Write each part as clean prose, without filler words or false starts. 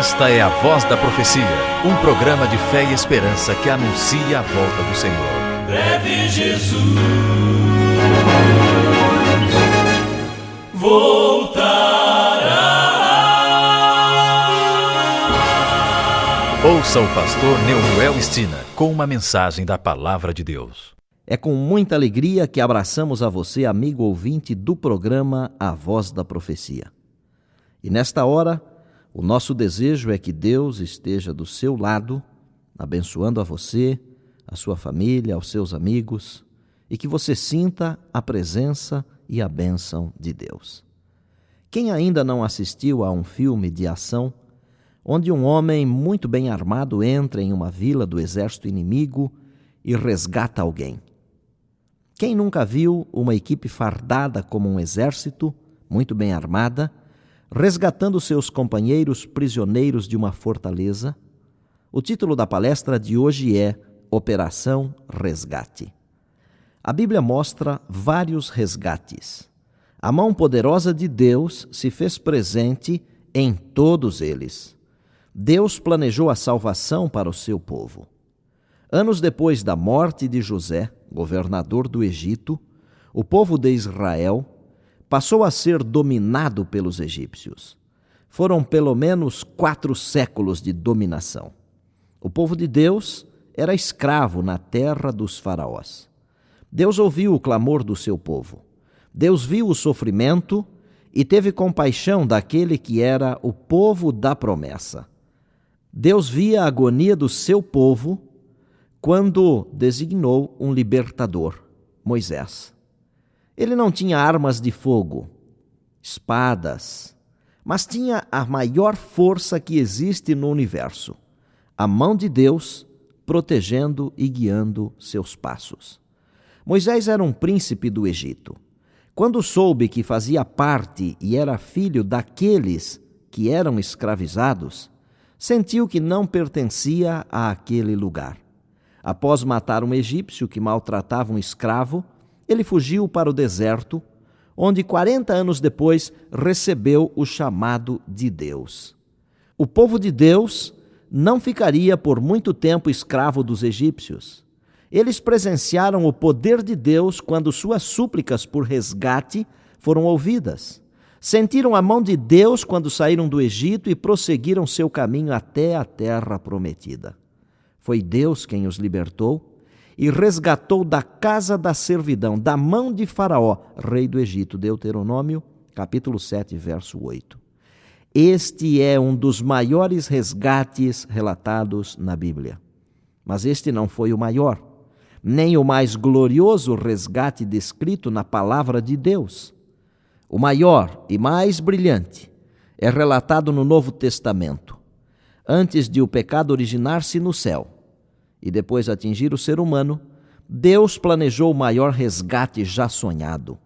Esta é a Voz da Profecia, um programa de fé e esperança que anuncia a volta do Senhor. Breve Jesus voltará. Ouça o pastor Neuruel Stina com uma mensagem da Palavra de Deus. É com muita alegria que abraçamos a você, amigo ouvinte do programa A Voz da Profecia. E nesta hora, o nosso desejo é que Deus esteja do seu lado, abençoando a você, a sua família, aos seus amigos, e que você sinta a presença e a bênção de Deus. Quem ainda não assistiu a um filme de ação, onde um homem muito bem armado entra em uma vila do exército inimigo e resgata alguém? Quem nunca viu uma equipe fardada como um exército, muito bem armada, resgatando seus companheiros prisioneiros de uma fortaleza? O título da palestra de hoje é Operação Resgate. A Bíblia mostra vários resgates. A mão poderosa de Deus se fez presente em todos eles. Deus planejou a salvação para o seu povo. Anos depois da morte de José, governador do Egito, o povo de Israel passou a ser dominado pelos egípcios. Foram pelo menos 4 séculos de dominação. O povo de Deus era escravo na terra dos faraós. Deus ouviu o clamor do seu povo. Deus viu o sofrimento e teve compaixão daquele que era o povo da promessa. Deus via a agonia do seu povo quando designou um libertador, Moisés. Ele não tinha armas de fogo, espadas, mas tinha a maior força que existe no universo, a mão de Deus protegendo e guiando seus passos. Moisés era um príncipe do Egito. Quando soube que fazia parte e era filho daqueles que eram escravizados, sentiu que não pertencia àquele lugar. Após matar um egípcio que maltratava um escravo, ele fugiu para o deserto, onde 40 anos depois recebeu o chamado de Deus. O povo de Deus não ficaria por muito tempo escravo dos egípcios. Eles presenciaram o poder de Deus quando suas súplicas por resgate foram ouvidas. Sentiram a mão de Deus quando saíram do Egito e prosseguiram seu caminho até a terra prometida. Foi Deus quem os libertou e resgatou da casa da servidão, da mão de Faraó, rei do Egito. Deuteronômio, capítulo 7, verso 8. Este é um dos maiores resgates relatados na Bíblia. Mas este não foi o maior, nem o mais glorioso resgate descrito na palavra de Deus. O maior e mais brilhante é relatado no Novo Testamento, antes de o pecado originar-se no céu e depois atingir o ser humano. Deus planejou o maior resgate já sonhado.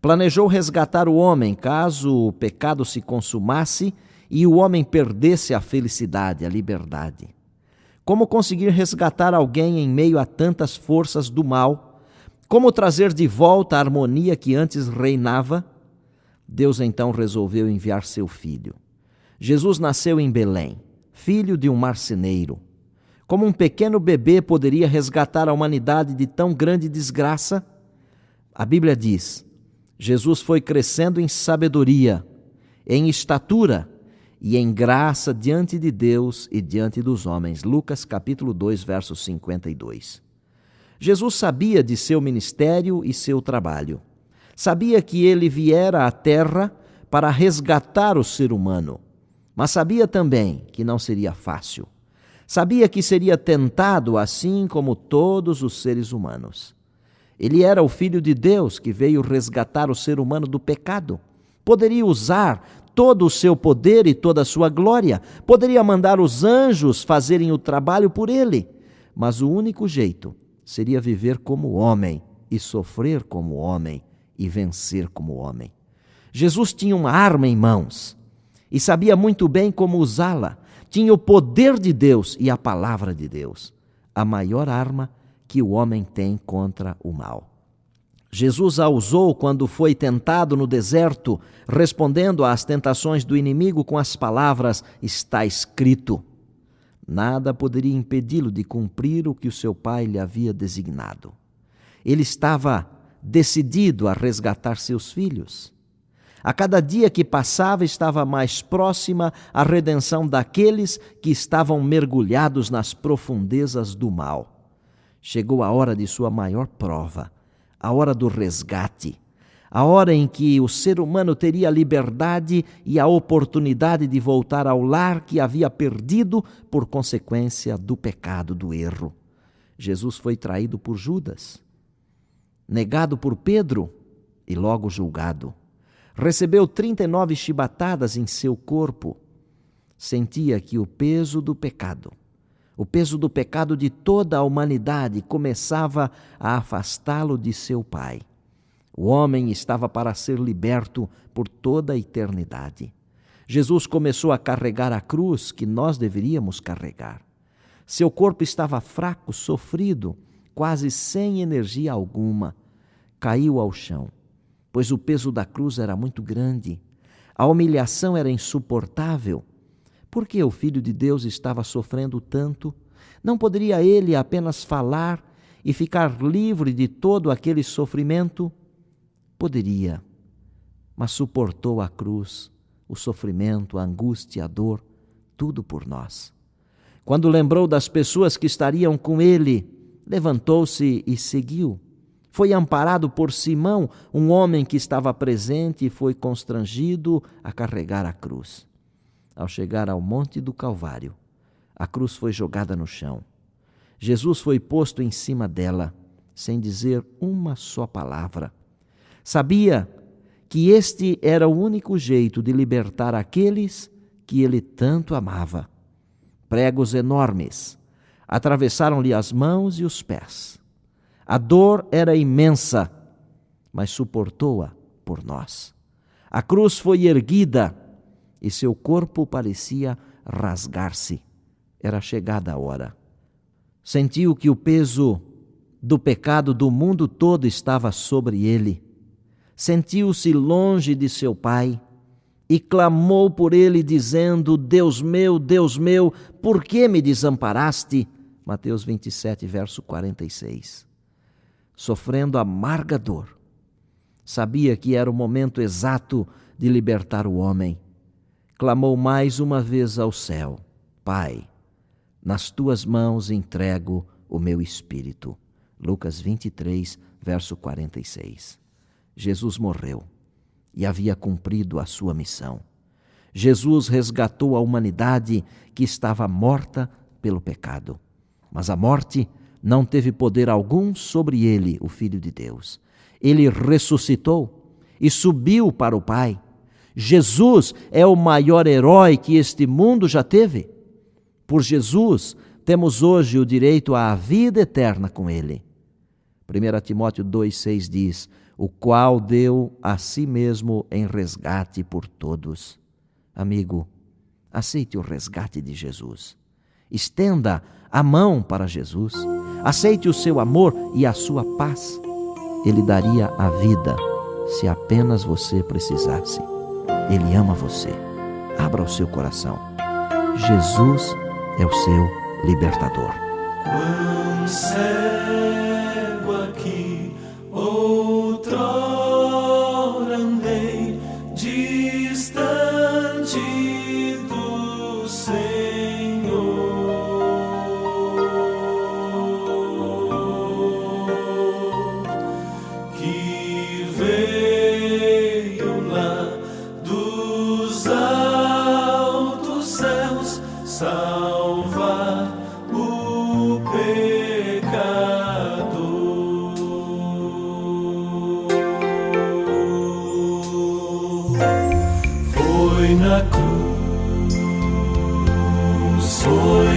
Planejou resgatar o homem caso o pecado se consumasse e o homem perdesse a felicidade, a liberdade. Como conseguir resgatar alguém em meio a tantas forças do mal? Como trazer de volta a harmonia que antes reinava? Deus então resolveu enviar seu filho. Jesus nasceu em Belém, filho de um marceneiro. Como um pequeno bebê poderia resgatar a humanidade de tão grande desgraça? A Bíblia diz: Jesus foi crescendo em sabedoria, em estatura e em graça diante de Deus e diante dos homens. Lucas capítulo 2, verso 52. Jesus sabia de seu ministério e seu trabalho. Sabia que ele viera à terra para resgatar o ser humano, mas sabia também que não seria fácil. Sabia que seria tentado assim como todos os seres humanos. Ele era o Filho de Deus que veio resgatar o ser humano do pecado. Poderia usar todo o seu poder e toda a sua glória. Poderia mandar os anjos fazerem o trabalho por ele. Mas o único jeito seria viver como homem e sofrer como homem e vencer como homem. Jesus tinha uma arma em mãos e sabia muito bem como usá-la. Tinha o poder de Deus e a palavra de Deus, a maior arma que o homem tem contra o mal. Jesus a usou quando foi tentado no deserto, respondendo às tentações do inimigo com as palavras: está escrito. Nada poderia impedi-lo de cumprir o que o seu Pai lhe havia designado. Ele estava decidido a resgatar seus filhos. A cada dia que passava, estava mais próxima a redenção daqueles que estavam mergulhados nas profundezas do mal. Chegou a hora de sua maior prova, a hora do resgate, a hora em que o ser humano teria a liberdade e a oportunidade de voltar ao lar que havia perdido por consequência do pecado, do erro. Jesus foi traído por Judas, negado por Pedro e logo julgado. Recebeu 39 chibatadas em seu corpo. Sentia que o peso do pecado de toda a humanidade começava a afastá-lo de seu Pai. O homem estava para ser liberto por toda a eternidade. Jesus começou a carregar a cruz que nós deveríamos carregar. Seu corpo estava fraco, sofrido, quase sem energia alguma. Caiu ao chão, pois o peso da cruz era muito grande. A humilhação era insuportável. Por que o Filho de Deus estava sofrendo tanto? Não poderia ele apenas falar e ficar livre de todo aquele sofrimento? Poderia, mas suportou a cruz, o sofrimento, a angústia, a dor, tudo por nós. Quando lembrou das pessoas que estariam com ele, levantou-se e seguiu. Foi amparado por Simão, um homem que estava presente, e foi constrangido a carregar a cruz. Ao chegar ao Monte do Calvário, a cruz foi jogada no chão. Jesus foi posto em cima dela, sem dizer uma só palavra. Sabia que este era o único jeito de libertar aqueles que ele tanto amava. Pregos enormes atravessaram-lhe as mãos e os pés. A dor era imensa, mas suportou-a por nós. A cruz foi erguida e seu corpo parecia rasgar-se. Era chegada a hora. Sentiu que o peso do pecado do mundo todo estava sobre ele. Sentiu-se longe de seu Pai e clamou por ele, dizendo: Deus meu, por que me desamparaste? Mateus 27, verso 46. Sofrendo amarga dor, sabia que era o momento exato de libertar o homem. Clamou mais uma vez ao céu: Pai, nas tuas mãos entrego o meu espírito. Lucas 23, verso 46. Jesus morreu e havia cumprido a sua missão. Jesus resgatou a humanidade que estava morta pelo pecado. Mas a morte não teve poder algum sobre ele, o Filho de Deus. Ele ressuscitou e subiu para o Pai. Jesus é o maior herói que este mundo já teve. Por Jesus, temos hoje o direito à vida eterna com ele. 1 Timóteo 2,6 diz: o qual deu a si mesmo em resgate por todos. Amigo, aceite o resgate de Jesus. Estenda a mão para Jesus. Aceite o seu amor e a sua paz. Ele daria a vida se apenas você precisasse. Ele ama você. Abra o seu coração. Jesus é o seu libertador. Quão cego aqui outrora andei, distante do Senhor, que veio lá dos altos céus salvar o pecador. Foi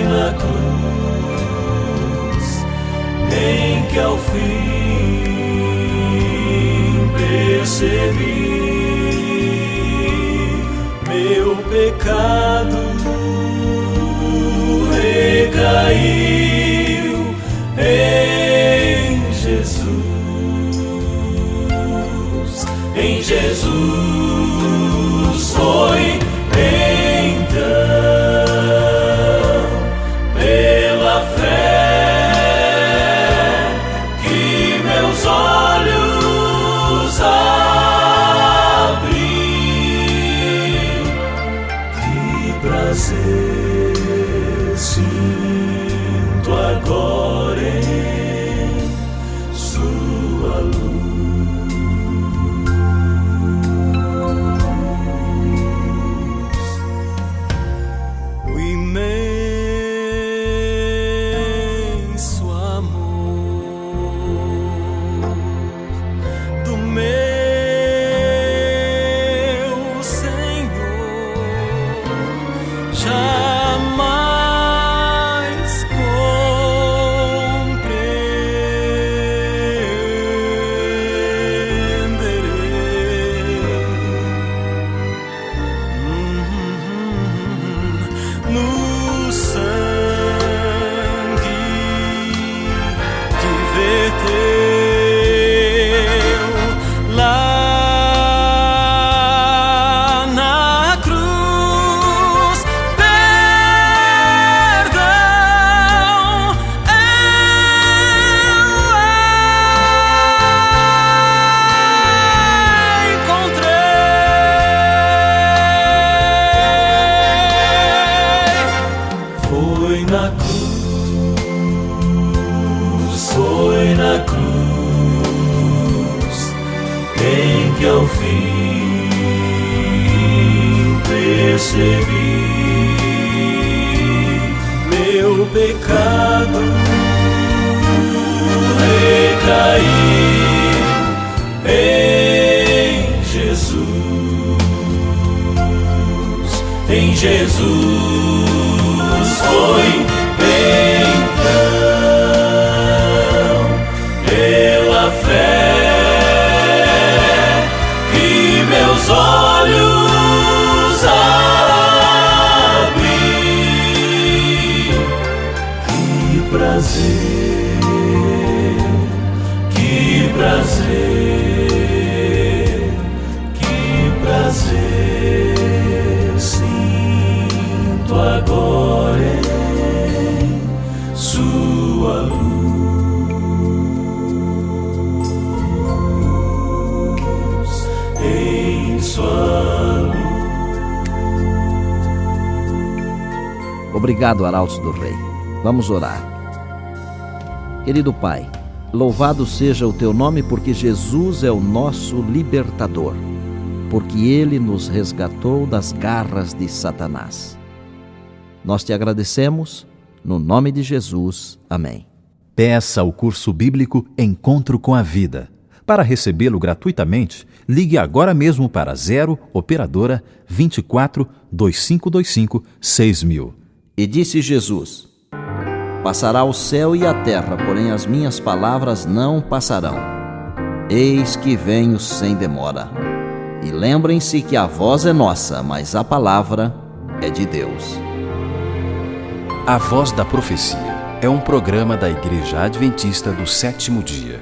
na cruz, em que ao fim percebi meu pecado recaiu em Jesus. Jesus foi então pela fé que meus olhos abri. Que prazer sinto agora em sua luz. O imenso amor do meu Senhor jamais compreenderei. No sangue que verteu lá na cruz, perdão eu encontrei. Foi na cruz em que ao fim percebi meu pecado recair em Jesus. Em Jesus foi então pela fé que meus olhos abri. Que prazer, que prazer, que prazer sinto agora em sua luz, em sua luz. Obrigado, Arautos do Rei. Vamos orar. Querido Pai, louvado seja o Teu nome, porque Jesus é o nosso libertador, porque Ele nos resgatou das garras de Satanás. Nós te agradecemos, no nome de Jesus. Amém. Peça o curso bíblico Encontro com a Vida. Para recebê-lo gratuitamente, ligue agora mesmo para 0 Operadora 24 2525 6000. E disse Jesus: Passará o céu e a terra, porém as minhas palavras não passarão. Eis que venho sem demora. E lembrem-se que a voz é nossa, mas a palavra é de Deus. A Voz da Profecia é um programa da Igreja Adventista do Sétimo Dia.